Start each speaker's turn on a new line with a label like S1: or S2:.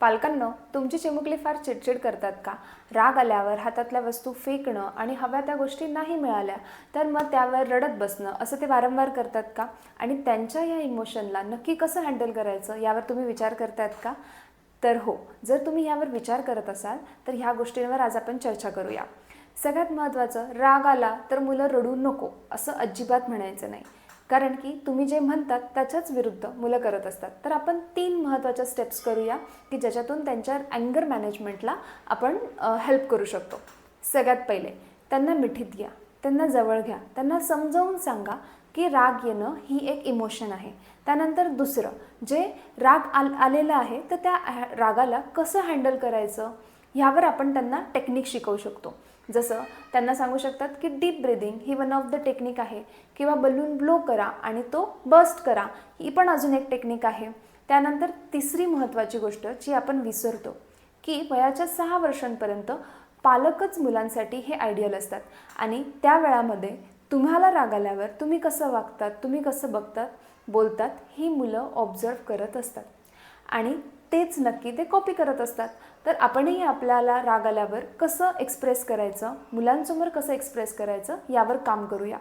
S1: पालकांनो, तुमची चिमुकली फार चिडचिड करतात का? राग आल्यावर हातातल्या वस्तू फेकणं आणि हव्या त्या गोष्टी नाही मिळाल्या तर मग त्यावर रडत बसणं असं ते वारंवार करतात का? आणि त्यांच्या या इमोशनला नक्की कसं हँडल करायचं यावर तुम्ही विचार करतायत का? तर हो, जर तुम्ही यावर विचार करत असाल तर ह्या गोष्टींवर आज आपण चर्चा करूया. सगळ्यात महत्त्वाचं, राग आला तर मुलं रडू नको असं अजिबात म्हणायचं नाही. कारण की तुम्ही जे म्हणतात त्याच्याच विरुद्ध मुलं करत असतात. तर आपण 3 महत्त्वाच्या स्टेप्स करूया की ज्याच्यातून त्यांच्या अँगर मॅनेजमेंटला आपण हेल्प करू शकतो. सगळ्यात पहिले, त्यांना मिठीत घ्या, त्यांना जवळ घ्या, त्यांना समजावून सांगा की राग येणं ही एक इमोशन आहे. त्यानंतर दुसरं, जे राग आलेला आहे तर त्या रागाला कसं हँडल करायचं ह्यावर आपण त्यांना टेक्निक शिकवू शकतो. जसं त्यांना सांगू शकतात की deep breathing he one of the technique आहे, किंवा बलून ब्लो करा आणि तो बस्ट करा, ही पण अजून एक टेक्निक आहे. त्यानंतर तिसरी महत्त्वाची गोष्ट जी आपण विसरतो की वयाच्या 6 वर्षांपर्यंत पालकच मुलांसाठी हे आयडियल असतात आणि त्या वेळामध्ये तुम्हाला राग आल्यावर तुम्ही कसं वागतात, तुम्ही कसं बघतात, बोलतात, ही मुलं ऑब्झर्व करत असतात आणि तेच नक्की ते कॉपी करत असतात. तर आपणही आपल्याला राग आल्यावर कसं एक्सप्रेस करायचं, मुलांसमोर कसं एक्सप्रेस करायचं यावर काम करूया.